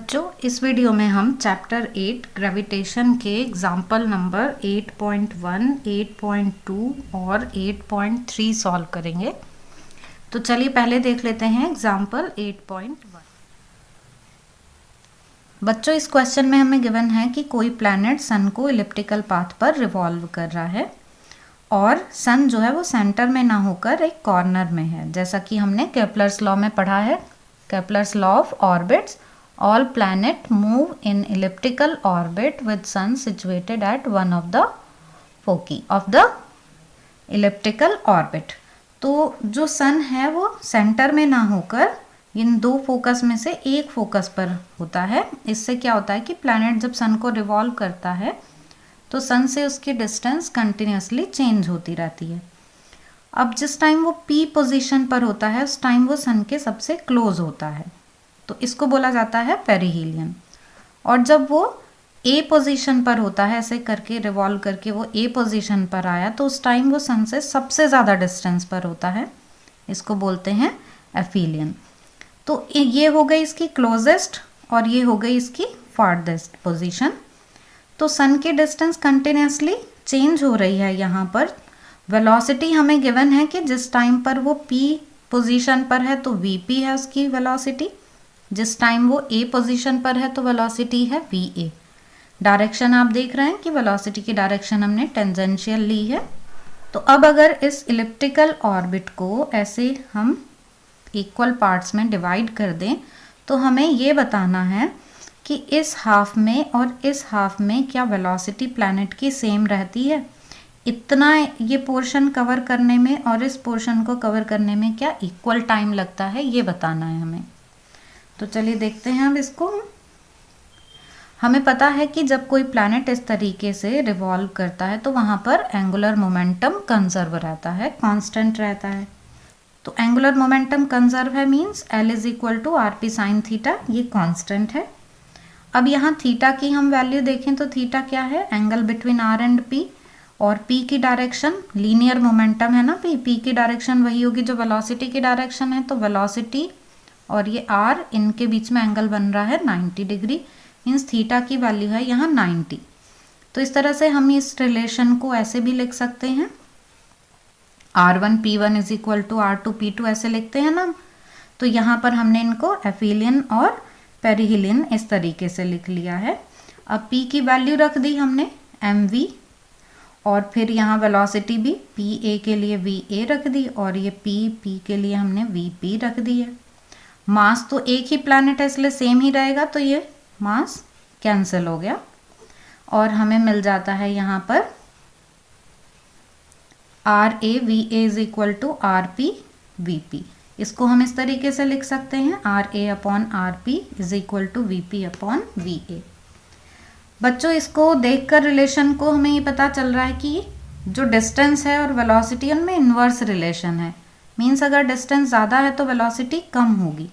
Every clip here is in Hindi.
बच्चों, इस वीडियो में हम चैप्टर 8 ग्रेविटेशन के एग्जाम्पल नंबर 8.1, 8.2 और 8.3 सॉल्व करेंगे। तो चलिए पहले देख लेते हैं एग्जाम्पल 8.1। बच्चों, इस क्वेश्चन में हमें गिवन है कि कोई प्लैनेट सन को इलिप्टिकल पाथ पर रिवॉल्व कर रहा है और सन जो है वो सेंटर में ना होकर एक कॉर्नर में है। जैसा कि हमने केपलर्स लॉ में पढ़ा है, Kepler's law of orbits, all planet move in elliptical orbit with sun situated at one of the foci of the elliptical orbit। तो जो सन है वो सेंटर में ना होकर इन दो फोकस में से एक फोकस पर होता है। इससे क्या होता है कि प्लैनेट जब सन को रिवॉल्व करता है तो सन से उसकी डिस्टेंस कंटिन्यूसली चेंज होती रहती है। अब जिस टाइम वो पी पोजीशन पर होता है उस टाइम वो सन के सबसे क्लोज होता है, तो इसको बोला जाता है पेरिहीलियन। और जब वो ए पोजीशन पर होता है, ऐसे करके रिवॉल्व करके वो ए पोजीशन पर आया, तो उस टाइम वो सन से सबसे ज़्यादा डिस्टेंस पर होता है, इसको बोलते हैं एफीलियन। तो ये हो गई इसकी क्लोजेस्ट और ये हो गई इसकी फार्देस्ट पोजीशन। तो सन की डिस्टेंस कंटिन्यूसली चेंज हो रही है। यहाँ पर वेलोसिटी हमें गिवन है कि जिस टाइम पर वो पी पोजीशन पर है तो वीपी है उसकी वेलोसिटी, जिस टाइम वो ए पोजीशन पर है तो वेलोसिटी है वी ए। डायरेक्शन आप देख रहे हैं कि वेलोसिटी की डायरेक्शन हमने टेंजेंशियल ली है। तो अब अगर इस इलिप्टिकल ऑर्बिट को ऐसे हम इक्वल पार्ट्स में डिवाइड कर दें तो हमें ये बताना है कि इस हाफ में और इस हाफ में क्या वेलोसिटी प्लैनेट की सेम रहती है। इतना ये पोर्शन कवर करने में और इस पोर्शन को कवर करने में क्या इक्वल टाइम लगता है, ये बताना है हमें। तो चलिए देखते हैं अब इसको। हमें पता है कि जब कोई प्लैनेट इस तरीके से रिवॉल्व करता है तो वहाँ पर एंगुलर मोमेंटम कंजर्व रहता है, कांस्टेंट रहता है। तो एंगुलर मोमेंटम कंजर्व है means L is equal to r p sine theta, ये कांस्टेंट है। अब यहाँ थीटा की हम वैल्यू देखें तो थीटा क्या है, angle between r and p, और पी की डायरेक्शन लीनियर मोमेंटम है ना, पी की डायरेक्शन वही होगी जो वेलोसिटी की डायरेक्शन है। तो वेलोसिटी और ये आर, इनके बीच में एंगल बन रहा है 90 डिग्री, मीन्स थीटा की वैल्यू है यहाँ 90। तो इस तरह से हम इस रिलेशन को ऐसे भी लिख सकते हैं, R1 P1 is equal to R2 P2 ऐसे लिखते हैं ना। तो यहाँ पर हमने इनको एफिलियन और पेरिहीलियन इस तरीके से लिख लिया है। अब P की वैल्यू रख दी हमने mv, और फिर यहाँ वेलोसिटी भी pa के लिए va रख दी, और ये p के लिए हमने vp रख दी है। मास तो एक ही प्लैनेट है इसलिए सेम ही रहेगा, तो ये मास कैंसिल हो गया और हमें मिल जाता है यहाँ पर r a v a is equal to r p v p. इसको हम इस तरीके से लिख सकते हैं, r a upon r p is equal to v p upon v a. बच्चों, इसको देखकर रिलेशन को हमें ये पता चल रहा है कि जो डिस्टेंस है और वेलोसिटी उनमें इन्वर्स रिलेशन है, मीन्स अगर डिस्टेंस ज़्यादा है तो वेलोसिटी कम होगी।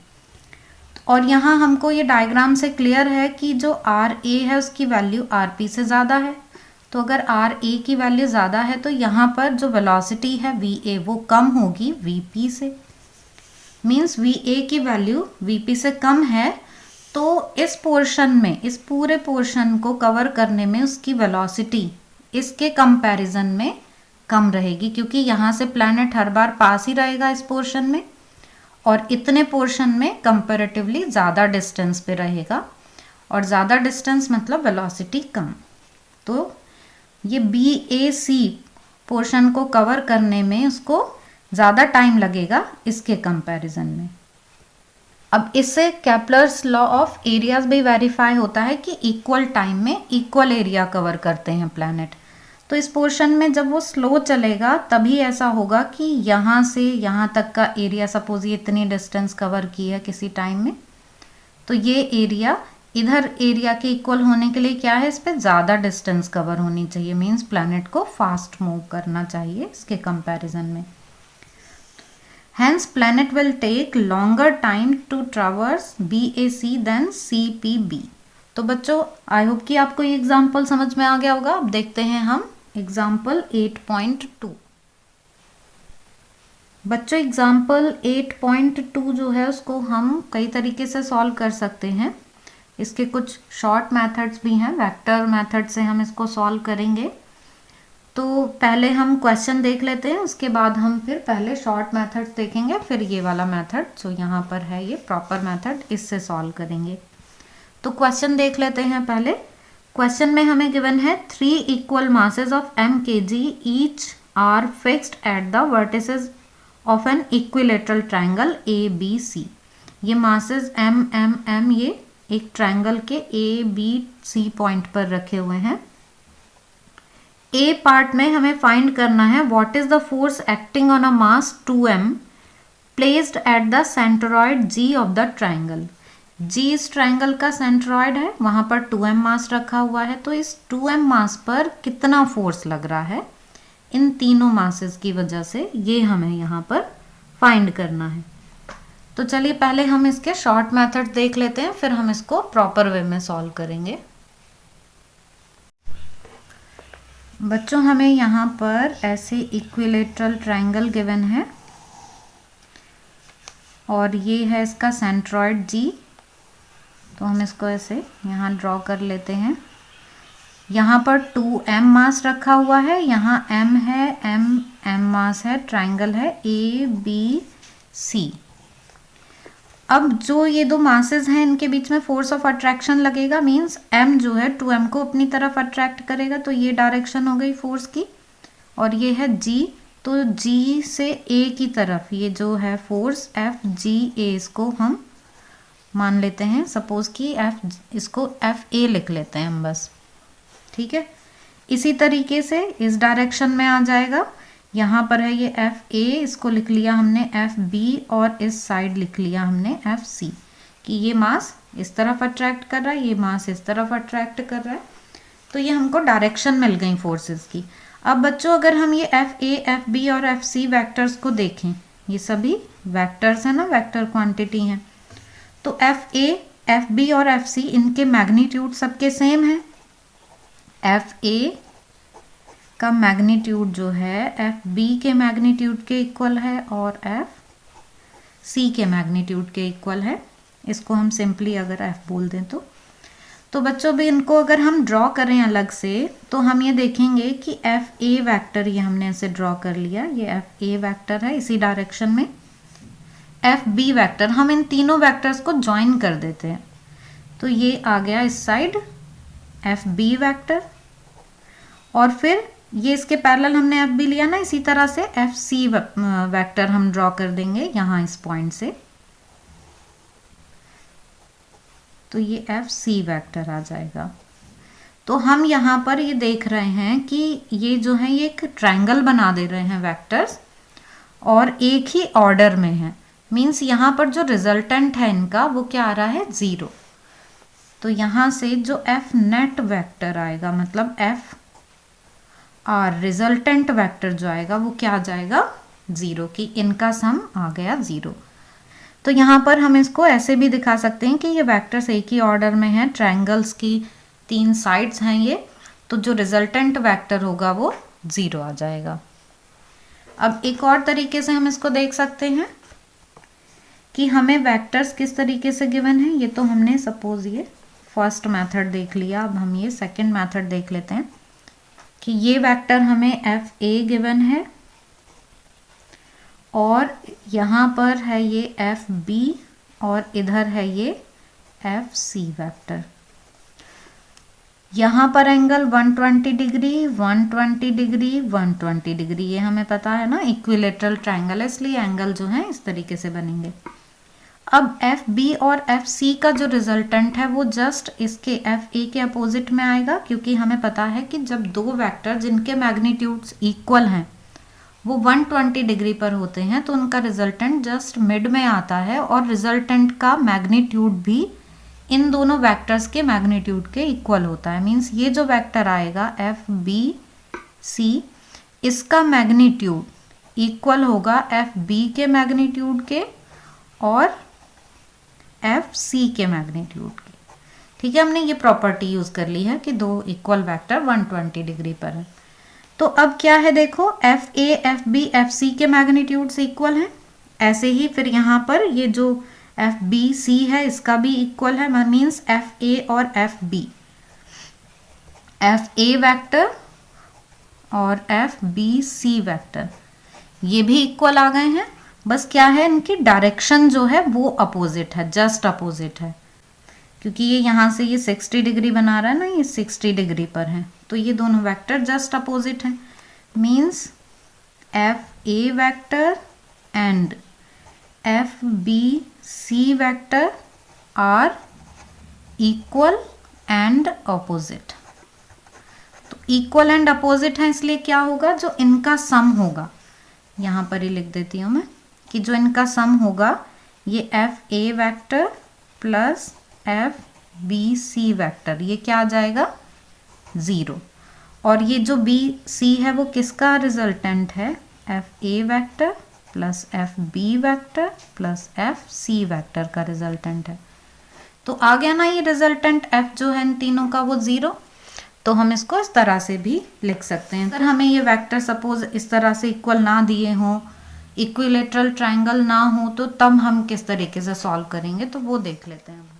और यहाँ हमको ये डायग्राम से क्लियर है कि जो आर ए है उसकी वैल्यू आर पी से ज़्यादा है। तो अगर आर ए की वैल्यू ज़्यादा है तो यहाँ पर जो वेलोसिटी है वी ए वो कम होगी वी पी से, मीन्स वी ए की वैल्यू वी पी से कम है। तो इस पोर्शन में, इस पूरे पोर्शन को कवर करने में उसकी वेलोसिटी इसके कंपैरिजन में कम रहेगी, क्योंकि यहाँ से प्लैनेट हर बार पास ही रहेगा इस पोर्शन में, और इतने पोर्शन में कंपैरेटिवली ज़्यादा डिस्टेंस पे रहेगा, और ज़्यादा डिस्टेंस मतलब वेलोसिटी कम। तो ये बी ए सी पोर्शन को कवर करने में उसको ज़्यादा टाइम लगेगा इसके कंपैरिजन में। अब इससे केपलर्स लॉ ऑफ एरियाज भी वेरीफाई होता है कि इक्वल टाइम में इक्वल एरिया कवर करते हैं प्लैनेट। तो इस पोर्शन में जब वो स्लो चलेगा तभी ऐसा होगा कि यहाँ से यहाँ तक का एरिया, सपोज ये इतनी डिस्टेंस कवर की है किसी टाइम में, तो ये एरिया इधर एरिया के इक्वल होने के लिए क्या है, इस पर ज़्यादा डिस्टेंस कवर होनी चाहिए, मीन्स प्लैनेट को फास्ट मूव करना चाहिए इसके कंपैरिजन में। Hence planet will take longer time to traverse BAC than CPB। तो बच्चों, आई होप कि आपको ये एग्जाम्पल समझ में आ गया होगा। अब देखते हैं हम एग्जाम्पल 8.2। बच्चों, एग्जाम्पल 8.2 जो है उसको हम कई तरीके से सॉल्व कर सकते हैं। इसके कुछ शॉर्ट मेथड्स भी हैं, वेक्टर मेथड से हम इसको सॉल्व करेंगे। तो पहले हम क्वेश्चन देख लेते हैं, उसके बाद हम फिर पहले शॉर्ट मेथड्स देखेंगे, फिर ये वाला मेथड जो यहाँ पर है ये प्रॉपर मेथड, इससे सॉल्व करेंगे। तो क्वेश्चन देख लेते हैं पहले। क्वेश्चन में हमें गिवन है 3 equal masses of m kg each are fixed at the vertices of an equilateral triangle ABC। ये मासेस m ये एक ट्रायंगल के ABC पॉइंट पर रखे हुए हैं। ए पार्ट में हमें फाइंड करना है what is the force acting on a mass 2m placed at the centroid G of the triangle. G इस ट्रायंगल का सेंट्रोइड है, वहां पर 2m मास रखा हुआ है। तो इस 2m मास पर कितना फोर्स लग रहा है इन तीनों मासेस की वजह से, ये हमें यहाँ पर फाइंड करना है। तो चलिए पहले हम इसके शॉर्ट मेथड देख लेते हैं, फिर हम इसको प्रॉपर वे में सॉल्व करेंगे। बच्चों हमें यहाँ पर ऐसे इक्विलेटरल ट्रायंगल गिवन है और ये है इसका सेंट्रोइड G। तो हम इसको ऐसे यहाँ ड्रॉ कर लेते हैं। यहाँ पर 2m मास रखा हुआ है, यहाँ m है, m मास है, ट्रायंगल है ABC। अब जो ये दो मासेस हैं इनके बीच में फोर्स ऑफ अट्रैक्शन लगेगा, मींस m जो है 2m को अपनी तरफ अट्रैक्ट करेगा। तो ये डायरेक्शन हो गई फोर्स की, और ये है G। तो G से A की तरफ ये जो है फोर्स FGA, इसको हम मान लेते हैं सपोज कि इसको FA लिख लेते हैं हम बस, ठीक है। इसी तरीके से इस डायरेक्शन में आ जाएगा, यहाँ पर है ये FA, इसको लिख लिया हमने FB, और इस साइड लिख लिया हमने FC कि ये मास इस तरफ अट्रैक्ट कर रहा है, ये मास इस तरफ अट्रैक्ट कर रहा है। तो ये हमको डायरेक्शन मिल गई फोर्सेस की। अब बच्चों अगर हम ये FA, FB और FC वेक्टर्स को देखें, ये सभी वेक्टर्स हैं ना, वेक्टर क्वांटिटी हैं। तो FA, FB और FC इनके मैग्नीट्यूड सबके सेम है। FA का मैग्नीट्यूड जो है FB के मैग्नीट्यूड के इक्वल है और FC के मैग्नीट्यूड के इक्वल है। इसको हम सिंपली अगर F बोल दें तो बच्चों भी इनको अगर हम ड्रॉ करें अलग से, तो हम ये देखेंगे कि FA वेक्टर, ये हमने ऐसे ड्रॉ कर लिया, ये FA वेक्टर है इसी डायरेक्शन में। FB वेक्टर, हम इन तीनों वेक्टर्स को ज्वाइन कर देते हैं, तो ये आ गया इस साइड FB वेक्टर, और फिर ये इसके पैरेलल हमने FB लिया ना, इसी तरह से FC वेक्टर हम ड्रॉ कर देंगे यहाँ इस पॉइंट से। तो ये FC वेक्टर आ जाएगा। तो हम यहाँ पर ये देख रहे हैं कि ये जो है ये एक ट्रायंगल बना दे रहे हैं वेक्टर्स, और एक ही ऑर्डर में है, मीन्स यहाँ पर जो रिजल्टेंट है इनका वो क्या आ रहा है 0। तो यहाँ से जो F नेट वेक्टर आएगा, मतलब F R रिजल्टेंट वेक्टर जो आएगा वो क्या आ जाएगा 0, कि इनका सम आ गया 0। तो यहाँ पर हम इसको ऐसे भी दिखा सकते हैं कि ये वेक्टर्स एक ही ऑर्डर में हैं, ट्रायंगल्स की 3 साइड्स हैं ये, तो जो रिजल्टेंट वेक्टर होगा वो 0 आ जाएगा। अब एक और तरीके से हम इसको देख सकते हैं कि हमें वेक्टर्स किस तरीके से गिवन है। ये तो हमने सपोज ये फर्स्ट मेथड देख लिया, अब हम ये सेकंड मेथड देख लेते हैं कि ये वेक्टर हमें FA गिवन है, और यहाँ पर है ये FB, और इधर है ये FC वेक्टर। यहाँ पर एंगल 120 डिग्री, 120 डिग्री, 120 डिग्री, ये हमें पता है ना, इक्विलेटरल ट्रायंगल है, इसलिए एंगल जो है इस तरीके से बनेंगे। अब FB और FC का जो रिजल्टेंट है वो जस्ट इसके FA के अपोजिट में आएगा, क्योंकि हमें पता है कि जब दो वेक्टर जिनके मैग्नीट्यूड्स इक्वल हैं वो 120 डिग्री पर होते हैं तो उनका रिजल्टेंट जस्ट मिड में आता है, और रिजल्टेंट का मैग्नीट्यूड भी इन दोनों वेक्टर्स के मैग्नीट्यूड के इक्वल होता है। मीन्स ये जो वेक्टर आएगा FBC, इसका मैग्नीट्यूड इक्वल होगा FB के मैग्नीट्यूड के और FC के मैग्नीट्यूड की। ठीक है, हमने ये प्रॉपर्टी यूज कर ली है कि दो इक्वल वेक्टर 120 डिग्री पर है। तो अब क्या है देखो, FA, FB, FC के मैग्नीट्यूड से इक्वल हैं। ऐसे ही फिर यहाँ पर ये जो एफ बी सी है, इसका भी इक्वल है, मीन्स एफ ए और F B, F A vector और एफ बी सी वैक्टर ये भी इक्वल आ गए हैं। बस क्या है, इनकी डायरेक्शन जो है वो अपोजिट है, जस्ट अपोजिट है, क्योंकि ये यहाँ से ये 60 डिग्री बना रहा है ना, ये 60 डिग्री पर है, तो ये दोनों वेक्टर जस्ट अपोजिट हैं। Means F A vector and F B C vector are equal and opposite. तो इक्वल एंड अपोजिट है, इसलिए क्या होगा, जो इनका सम होगा, यहाँ पर ही लिख देती हूँ मैं कि जो इनका सम होगा ये F A vector plus F B C vector, ये क्या आ जाएगा, 0। और ये जो बी सी है वो किसका रिजल्टेंट है, F A vector plus F B vector plus F C vector का रिजल्टेंट है। तो आ गया ना ये रिजल्टेंट एफ जो है इन तीनों का वो 0। तो हम इसको इस तरह से भी लिख सकते हैं। अगर हमें ये वेक्टर सपोज इस तरह से इक्वल ना दिए हों, इक्विलेटरल ट्रायंगल ना हो, तो तब हम किस तरीके से सॉल्व करेंगे, तो वो देख लेते हैं।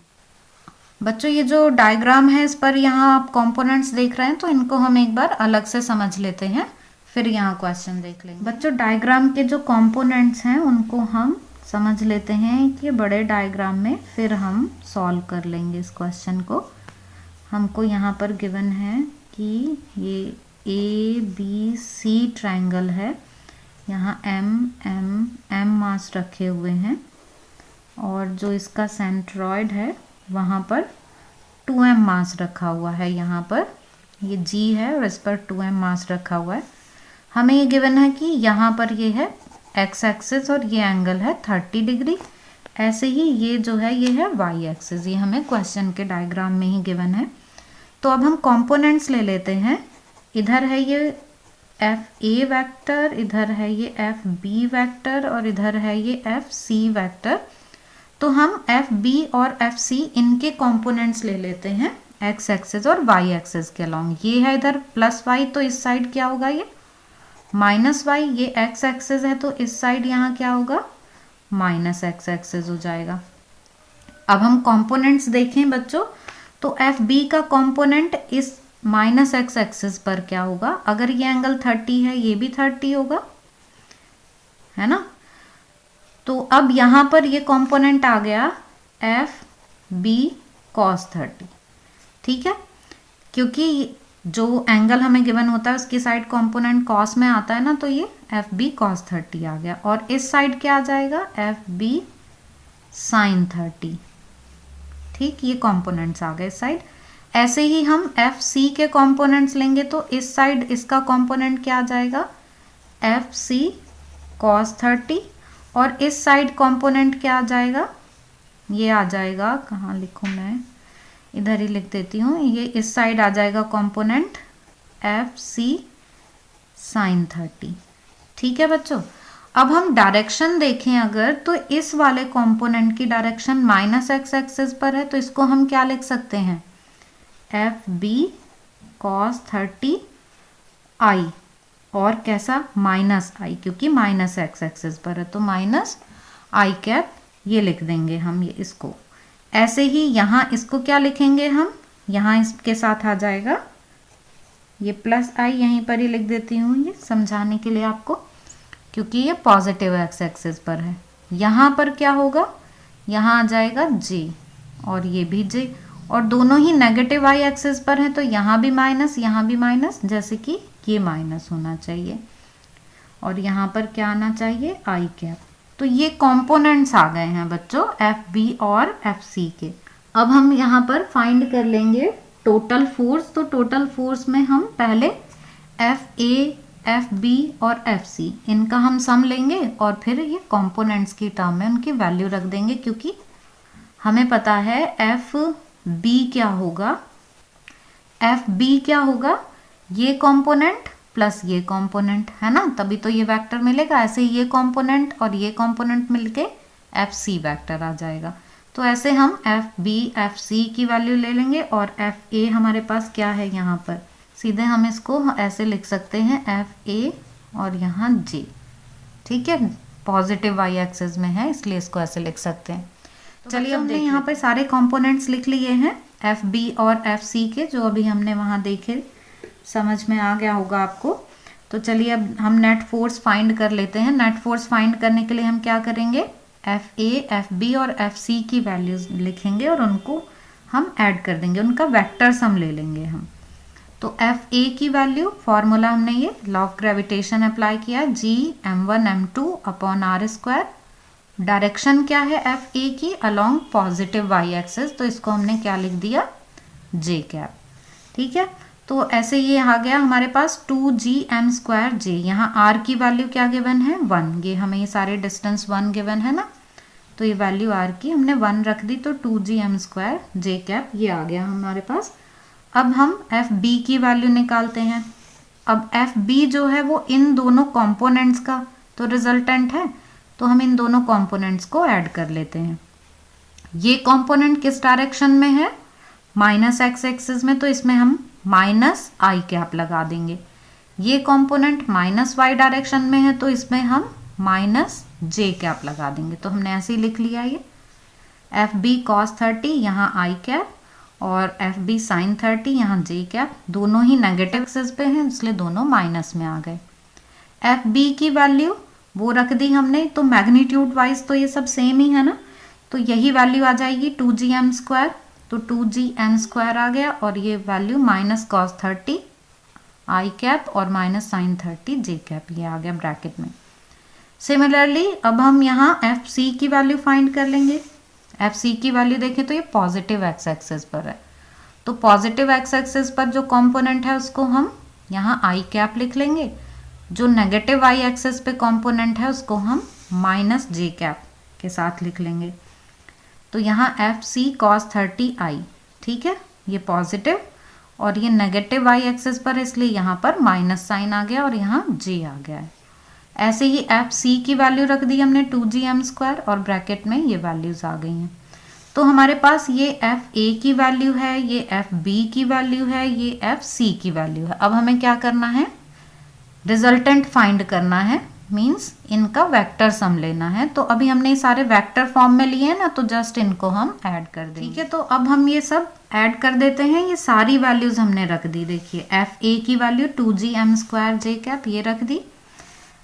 बच्चों ये जो डायग्राम है इस पर यहाँ आप कंपोनेंट्स देख रहे हैं, तो इनको हम एक बार अलग से समझ लेते हैं, फिर यहाँ क्वेश्चन देख लेंगे। बच्चों डायग्राम के जो कंपोनेंट्स हैं उनको हम समझ लेते हैं कि बड़े डायग्राम में, फिर हम सॉल्व कर लेंगे इस क्वेश्चन को। हमको यहाँ पर गिवन है कि ये ए बी सी ट्रायंगल है, यहाँ एम मास रखे हुए हैं, और जो इसका सेंट्रॉयड है वहाँ पर 2m मास रखा हुआ है, यहाँ पर ये G है और इस पर 2m मास रखा हुआ है। हमें ये गिवन है कि यहाँ पर ये है x एक्सिस और ये एंगल है 30 डिग्री, ऐसे ही ये जो है ये है y एक्सिस, ये हमें क्वेश्चन के डायग्राम में ही गिवन है। तो अब हम कंपोनेंट्स ले लेते हैं। इधर है ये एफ ए वैक्टर, इधर है ये एफ बी वैक्टर और इधर है ये एफ सी वैक्टर। तो हम एफ बी और एफ सी इनके कंपोनेंट्स ले लेते हैं एक्स एक्सिस और वाई एक्सिस के अलॉन्ग। ये है इधर प्लस वाई, तो इस साइड क्या होगा, ये माइनस वाई। ये एक्स एक्सिस है तो इस साइड यहाँ क्या होगा, माइनस एक्स एक्सिस हो जाएगा। अब हम कंपोनेंट्स देखें बच्चों, तो एफ बी का कंपोनेंट इस माइनस एक्स एक्सिस पर क्या होगा, अगर ये एंगल 30 है ये भी 30 होगा, है ना। तो अब यहाँ पर ये कंपोनेंट आ गया एफ बी कॉस 30, ठीक है, क्योंकि जो एंगल हमें गिवन होता है उसकी साइड कंपोनेंट कॉस में आता है ना, तो ये एफ बी कॉस 30 आ गया। और इस साइड क्या आ जाएगा, एफ बी साइन 30, ठीक, ये कंपोनेंट्स आ गए इस साइड। ऐसे ही हम एफ सी के कंपोनेंट्स लेंगे, तो इस साइड इसका कंपोनेंट क्या आ जाएगा, एफ सी कॉस 30, और इस साइड कंपोनेंट क्या आ जाएगा, ये आ जाएगा, कहाँ लिखूँ मैं, इधर ही लिख देती हूँ, ये इस साइड आ जाएगा कंपोनेंट एफ सी साइन 30, ठीक है बच्चों। अब हम डायरेक्शन देखें अगर, तो इस वाले कंपोनेंट की डायरेक्शन माइनस एक्स एक्सिस पर है, तो इसको हम क्या लिख सकते हैं, एफ बी कॉस 30 आई, और कैसा, माइनस आई, क्योंकि माइनस एक्स एक्सिस पर है, तो माइनस आई कैप ये लिख देंगे हम, ये इसको। ऐसे ही यहाँ इसको क्या लिखेंगे हम, यहाँ इसके साथ आ जाएगा ये प्लस आई, यहीं पर ही लिख देती हूँ ये समझाने के लिए आपको, क्योंकि ये पॉजिटिव एक्स एक्सिस पर है। यहाँ पर क्या होगा, यहाँ आ जाएगा जे, और ये भी जे, और दोनों ही नेगेटिव आई एक्सिस पर हैं, तो यहाँ भी माइनस, जैसे कि ये माइनस होना चाहिए, और यहाँ पर क्या आना चाहिए, आई कैप। तो ये कंपोनेंट्स आ गए हैं बच्चों एफ बी और एफ सी के। अब हम यहाँ पर फाइंड कर लेंगे टोटल फोर्स। तो टोटल फोर्स में हम पहले एफ ए, एफ बी और एफ सी इनका हम सम लेंगे, और फिर ये कंपोनेंट्स की टर्म में उनकी वैल्यू रख देंगे, क्योंकि हमें पता है एफ बी क्या होगा, एफ बी क्या होगा, ये कंपोनेंट प्लस ये कंपोनेंट, है ना, तभी तो ये वेक्टर मिलेगा। ऐसे ये कंपोनेंट और ये कंपोनेंट मिलके एफ सी वेक्टर आ जाएगा। तो ऐसे हम एफ बी एफ सी की वैल्यू ले लेंगे, और एफ ए हमारे पास क्या है, यहाँ पर सीधे हम इसको ऐसे लिख सकते हैं एफ ए और यहाँ जे, ठीक है, पॉजिटिव वाई एक्सिस में है इसलिए इसको ऐसे लिख सकते हैं। तो चलिए हमने यहाँ पर सारे कंपोनेंट्स लिख लिए हैं एफ बी और एफ सी के, जो अभी हमने वहाँ देखे, समझ में आ गया होगा आपको। तो चलिए अब हम नेट फोर्स फाइंड कर लेते हैं। नेट फोर्स फाइंड करने के लिए हम क्या करेंगे, एफ ए, एफ बी और एफ सी की वैल्यूज लिखेंगे और उनको हम ऐड कर देंगे, उनका वेक्टर सम ले लेंगे हम। तो एफ ए की वैल्यू, फॉर्मूला हमने ये law of gravitation apply G, जी m1 m2 upon r square. Direction क्या है एफ ए की, अलोंग पॉजिटिव वाई एक्सिस, तो इसको हमने क्या लिख दिया, जे कैप। ठीक है, तो ऐसे ये आ गया हमारे पास 2gm² जे। यहाँ r की वैल्यू क्या गिवन है, 1। ये हमें ये सारे डिस्टेंस 1 गिवन है ना, तो ये वैल्यू r की हमने 1 रख दी, तो 2gm² जे कैप ये आ गया हमारे पास। अब हम एफ बी की वैल्यू निकालते हैं। अब एफ बी जो है वो इन दोनों कंपोनेंट्स का तो रिजल्टेंट है, तो हम इन दोनों कंपोनेंट्स को ऐड कर लेते हैं। ये कंपोनेंट किस डायरेक्शन में है, माइनस एक्स एक्सिस में, तो इसमें हम माइनस आई कैप लगा देंगे। ये कंपोनेंट माइनस वाई डायरेक्शन में है, तो इसमें हम माइनस जे कैप लगा देंगे। तो हमने ऐसे ही लिख लिया, ये एफ बी कॉस 30 यहाँ आई कैप और एफ बी साइन 30 यहाँ जे कैप, दोनों ही नेगेटिव एक्सिस पे हैं इसलिए दोनों माइनस में आ गए। एफ बी की वैल्यू वो रख दी हमने, तो मैग्नीट्यूड वाइज तो ये सब सेम ही है ना, तो यही वैल्यू आ जाएगी 2gm², तो 2gm² आ गया, और ये वैल्यू माइनस कॉस 30 आई कैप और माइनस साइन 30 जे कैप, ये आ गया ब्रैकेट में। सिमिलरली अब हम यहाँ एफ सी की वैल्यू फाइंड कर लेंगे। एफ सी की वैल्यू देखें तो ये पॉजिटिव एक्स एक्सिस पर है, तो पॉजिटिव एक्स एक्सिस पर जो कंपोनेंट है उसको हम यहाँ आई कैप लिख लेंगे, जो नेगेटिव वाई एक्सिस पे कंपोनेंट है उसको हम माइनस जे कैप के साथ लिख लेंगे। तो यहाँ एफ सी कॉस 30 आई, ठीक है, ये पॉजिटिव और ये नेगेटिव वाई एक्सिस पर, इसलिए यहाँ पर माइनस साइन आ गया और यहाँ जे आ गया है। ऐसे ही एफ सी की वैल्यू रख दी हमने 2gm² और ब्रैकेट में ये वैल्यूज आ गई हैं। तो हमारे पास ये एफ ए की वैल्यू है, ये एफ बी की वैल्यू है, ये एफ सी की वैल्यू है। अब हमें क्या करना है, रिजल्टेंट फाइंड करना है, मींस इनका वेक्टर सम लेना है। तो अभी हमने ये सारे वेक्टर फॉर्म में लिए हैं ना, तो जस्ट इनको हम ऐड कर देंगे। ठीक है, तो अब हम ये सब ऐड कर देते हैं। ये सारी वैल्यूज हमने रख दी, देखिए एफ ए की वैल्यू 2gm² जे कैप ये रख दी,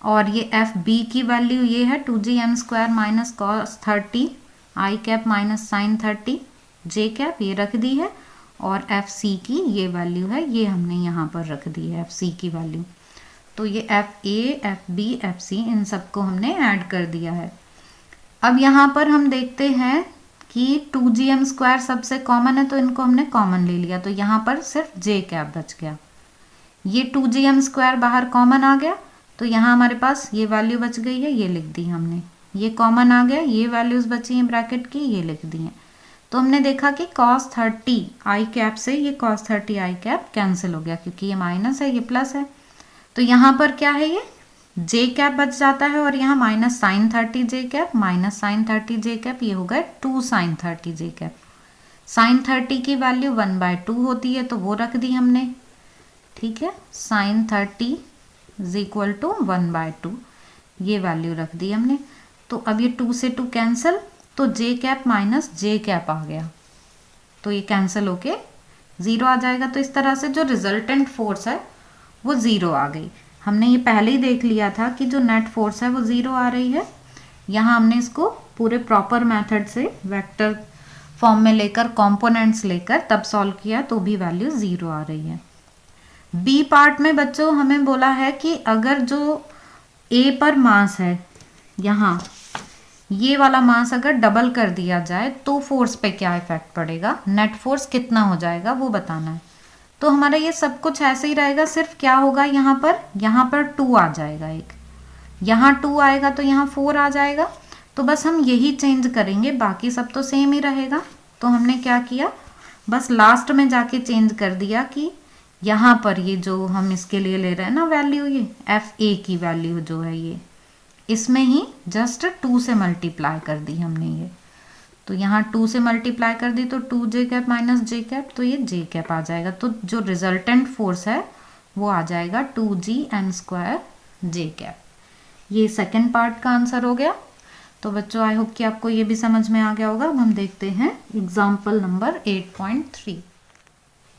और ये एफ बी की वैल्यू ये है 2gm² माइनस कॉस 30 आई कैप माइनस साइन 30 जे कैप ये रख दी है, और एफ सी की ये वैल्यू है, ये हमने यहाँ पर रख दी है एफ सी की वैल्यू। तो ये F A, F B, F C इन सबको हमने ऐड कर दिया है। अब यहाँ पर हम देखते हैं कि 2gm² सबसे कॉमन है, तो इनको हमने कॉमन ले लिया, तो यहाँ पर सिर्फ जे कैप बच गया। ये 2gm² बाहर कॉमन आ गया, तो यहाँ हमारे पास ये वैल्यू बच गई है, ये लिख दी हमने, ये कॉमन आ गया, ये वैल्यूज बची हैं ब्रैकेट की, ये लिख दी हैं। तो हमने देखा कि cos 30 आई कैप से ये cos 30 आई कैप कैंसिल हो गया, क्योंकि ये माइनस है ये प्लस है, तो यहाँ पर क्या है, ये जे कैप बच जाता है, और यहाँ माइनस साइन 30 जे कैप माइनस साइन 30 जे कैप, ये हो गया 2 साइन 30 जे कैप। साइन 30 की वैल्यू 1/2 होती है, तो वो रख दी हमने, ठीक है, साइन 30 इज इक्वल टू 1/2, ये वैल्यू रख दी हमने। तो अब ये 2 से 2 कैंसिल, तो जे कैप माइनस जे कैप आ गया, तो ये कैंसिल होके 0 आ जाएगा। तो इस तरह से जो रिजल्टेंट फोर्स है वो 0 आ गई। हमने ये पहले ही देख लिया था कि जो नेट फोर्स है वो 0 आ रही है। यहाँ हमने इसको पूरे प्रॉपर मेथड से वेक्टर फॉर्म में लेकर कंपोनेंट्स लेकर तब सॉल्व किया, तो भी वैल्यू 0 आ रही है। बी पार्ट में बच्चों हमें बोला है कि अगर जो ए पर मास है, यहाँ ये वाला मास अगर डबल कर दिया जाए तो फोर्स पे क्या इफेक्ट पड़ेगा, नेट फोर्स कितना हो जाएगा वो बताना है। तो हमारा ये सब कुछ ऐसे ही रहेगा, सिर्फ क्या होगा यहाँ पर 2 आ जाएगा, एक यहाँ 2 आएगा तो यहाँ 4 आ जाएगा, तो बस हम यही चेंज करेंगे, बाकी सब तो सेम ही रहेगा। तो हमने क्या किया, बस लास्ट में जाके चेंज कर दिया कि यहाँ पर ये जो हम इसके लिए ले रहे हैं ना वैल्यू, ये एफ ए की वैल्यू जो है ये, इसमें ही जस्ट 2 से मल्टीप्लाई कर दी हमने ये, तो यहाँ 2 से मल्टीप्लाई कर दी, तो 2 जे कैप माइनस जे कैप, तो ये जे कैप आ जाएगा। तो जो रिजल्टेंट फोर्स है वो आ जाएगा 2gm² जे कैप। ये सेकेंड पार्ट का आंसर हो गया। तो बच्चों आई होप कि आपको ये भी समझ में आ गया होगा। अब हम देखते हैं एग्जाम्पल नंबर 8.3।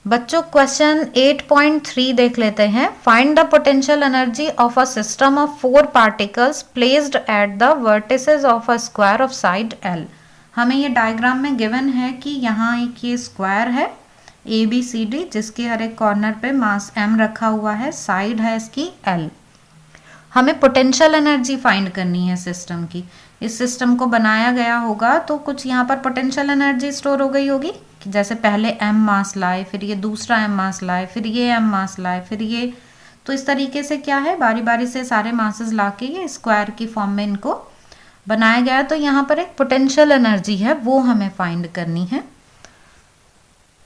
बच्चों क्वेश्चन 8.3 देख लेते हैं। Find the potential energy of a system of 4 particles placed at the vertices of a square of side L। हमें ये डायग्राम में गिवन है कि यहाँ एक ये स्क्वायर है ABCD जिसके हर एक कॉर्नर पे मास M रखा हुआ है, साइड है इसकी L। हमें पोटेंशियल एनर्जी फाइंड करनी है सिस्टम की। इस सिस्टम को बनाया गया होगा तो कुछ यहाँ पर पोटेंशियल एनर्जी स्टोर हो गई होगी कि जैसे पहले M मास लाए, फिर ये दूसरा M मास लाए, फिर ये M मास लाए, फिर ये, तो इस तरीके से क्या है बारी बारी से सारे मासेस लाके ये स्क्वायर की फॉर्म में इनको बनाया गया। तो यहाँ पर एक पोटेंशियल एनर्जी है वो हमें फाइंड करनी है।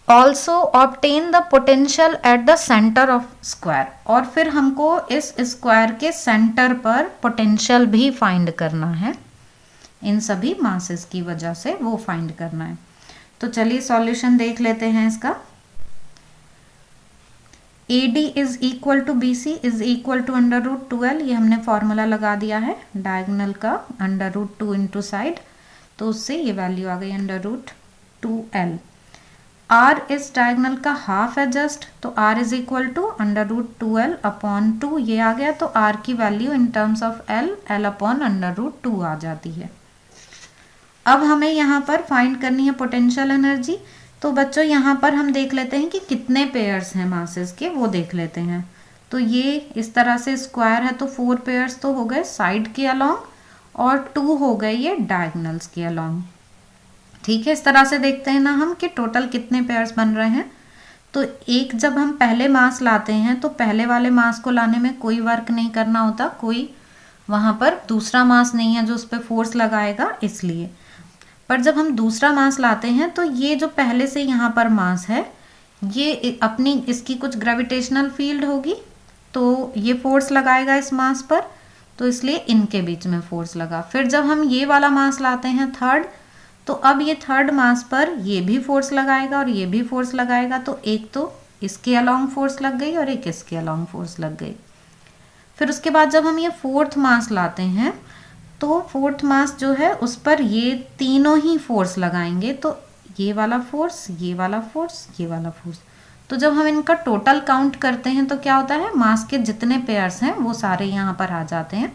Also obtain the potential at the centre of square, और फिर हमको इस स्क्वायर के सेंटर पर पोटेंशियल भी फाइंड करना है, इन सभी मासेस की वजह से वो फाइंड करना है। तो चलिए सॉल्यूशन देख लेते हैं इसका। AD is equal to BC is equal to √2L, ये हमने फॉर्मूला लगा दिया है डायगोनल का, √2 इंटू साइड, तो उससे ये वैल्यू आ गई √2L। R इस डायगोनल का हाफ है जस्ट, तो R is equal to √2L upon 2, ये आ गया। तो R की value in terms of L upon √2 आ जाती है। अब हमें यहाँ पर फाइंड करनी है पोटेंशियल एनर्जी। तो बच्चों यहाँ पर हम देख लेते हैं कि कितने पेयर्स हैं मासेस के, वो देख लेते हैं। तो ये इस तरह से स्क्वायर है तो 4 पेयर्स तो हो गए साइड के अलोंग और 2 हो गए ये डायगोनल्स के अलोंग। ठीक है, इस तरह से देखते हैं ना हम कि टोटल कितने पेयर्स बन रहे हैं। तो एक जब हम पहले मास लाते हैं तो पहले वाले मास को लाने में कोई वर्क नहीं करना होता, कोई वहाँ पर दूसरा मास नहीं है जो उस पर फोर्स लगाएगा इसलिए। पर जब हम दूसरा मास लाते हैं तो ये जो पहले से यहाँ पर मास है ये अपनी इसकी कुछ ग्रेविटेशनल फील्ड होगी तो ये फोर्स लगाएगा इस मास पर, तो इसलिए इनके बीच में फोर्स लगा। फिर जब हम ये वाला मास लाते हैं थर्ड, तो अब ये थर्ड मास पर ये भी फोर्स लगाएगा और ये भी फोर्स लगाएगा, तो एक तो इसके अलोंग फोर्स लग गई और एक इसके अलोंग फोर्स लग गई। फिर उसके बाद जब हम ये फोर्थ मास लाते हैं तो फोर्थ मास जो है उस पर ये तीनों ही फोर्स लगाएंगे, तो ये वाला फोर्स, ये वाला फोर्स, ये वाला फोर्स। तो जब हम इनका टोटल काउंट करते हैं तो क्या होता है, मास के जितने पेयर्स हैं वो सारे यहाँ पर आ जाते हैं।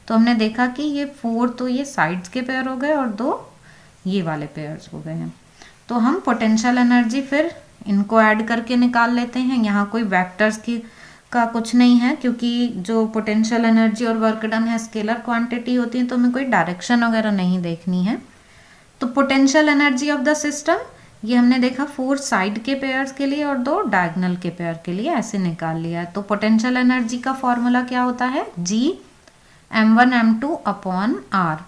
तो हमने देखा कि ये 4 तो ये साइड्स के पेयर हो गए और 2 ये वाले पेयर्स हो गए हैं। तो हम पोटेंशियल एनर्जी फिर इनको ऐड करके निकाल लेते हैं। यहाँ कोई वेक्टर्स की का कुछ नहीं है क्योंकि जो पोटेंशियल एनर्जी और वर्क डन है स्केलर क्वांटिटी होती है, तो हमें कोई डायरेक्शन वगैरह नहीं देखनी है। तो potential energy of the system ये हमने देखा 4 साइड के पेयर्स के लिए और 2 डायगोनल के पेयर के लिए ऐसे निकाल लिया। तो पोटेंशियल एनर्जी का फॉर्मूला क्या होता है, G m1 m2 upon R,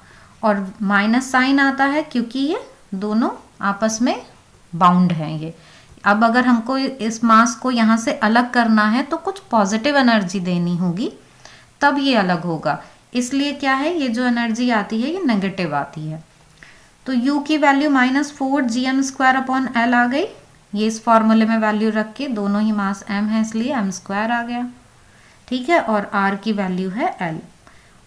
और माइनस साइन आता है क्योंकि ये दोनों आपस में बाउंड हैं ये। अब अगर हमको इस मास को यहाँ से अलग करना है तो कुछ पॉजिटिव एनर्जी देनी होगी तब ये अलग होगा, इसलिए क्या है ये जो एनर्जी आती है ये नेगेटिव आती है। तो U की वैल्यू -4 gm² अपॉन L आ गई। ये इस फॉर्मूले में वैल्यू रख के, दोनों ही मास m है इसलिए m² आ गया। ठीक है, और R की वैल्यू है L।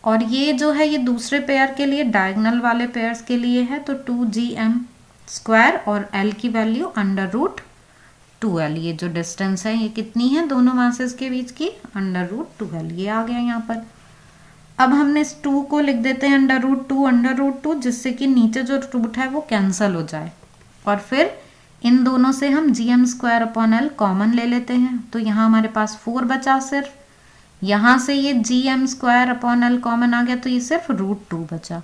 और ये जो है ये दूसरे पेयर के लिए, डायगोनल वाले पेयर्स के लिए है, तो 2gm² और L की वैल्यू √2L। ये जो डिस्टेंस है ये कितनी है दोनों मासेस के बीच की, √2L, ये आ गया यहाँ पर। अब हमने इस 2 को लिख देते हैं √2 जिससे कि नीचे जो रूट है वो कैंसल हो जाए, और फिर इन दोनों से हम gm² अपॉन L कॉमन ले लेते हैं। तो यहाँ हमारे पास 4 बचा सिर्फ, यहाँ से ये gm² अपॉन L कॉमन आ गया तो ये सिर्फ √2 बचा।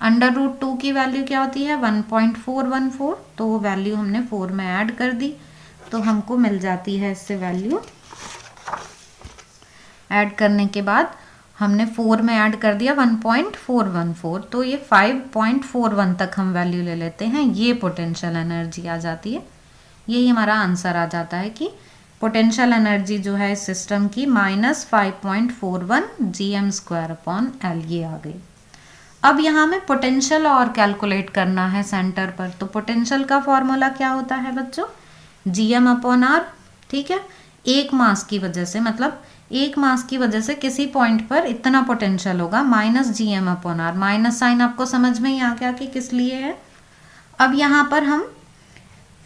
√2 की वैल्यू क्या होती है 1.414, तो वो वैल्यू हमने 4 में ऐड कर दी तो हमको मिल जाती है इससे वैल्यू। ऐड करने के बाद हमने 4 में ऐड कर दिया 1.414, तो ये 5.41 तक हम वैल्यू ले लेते हैं, ये पोटेंशियल एनर्जी आ जाती है। यही हमारा आंसर आ जाता है कि पोटेंशियल एनर्जी जो है इस सिस्टम की -5.41 gm² अपॉन L, ये आ गई। अब यहाँ में पोटेंशियल और कैलकुलेट करना है सेंटर पर। तो पोटेंशियल का फॉर्मूला क्या होता है बच्चों, gm अपॉन R। ठीक है, एक मास की वजह से, मतलब एक मास की वजह से किसी पॉइंट पर इतना पोटेंशियल होगा -gm/r। माइनस साइन आपको समझ में ही आ गया कि किस लिए है। अब यहाँ पर हम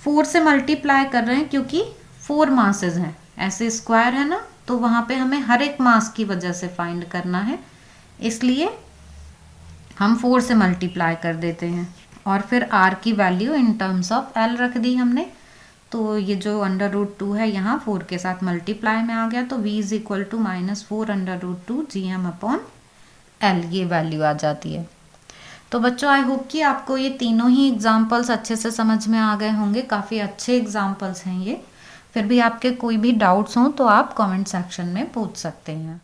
4 से मल्टीप्लाई कर रहे हैं क्योंकि 4 मासेस हैं, ऐसे स्क्वायर है ना, तो वहाँ पे हमें हर एक मास की वजह से फाइंड करना है, इसलिए हम 4 से मल्टीप्लाई कर देते हैं और फिर r की value in terms of l रख दी हमने। तो ये जो √2 है यहाँ 4 के साथ मल्टीप्लाई में आ गया, तो v is equal to -4√2 gm/l, ये वैल्यू आ जाती है। तो बच्चों आई होप कि आपको ये तीनों ही एग्जाम्पल्स अच्छे से समझ में आ गए होंगे, काफ़ी अच्छे एग्जाम्पल्स हैं ये। फिर भी आपके कोई भी डाउट्स हों तो आप कमेंट सेक्शन में पूछ सकते हैं।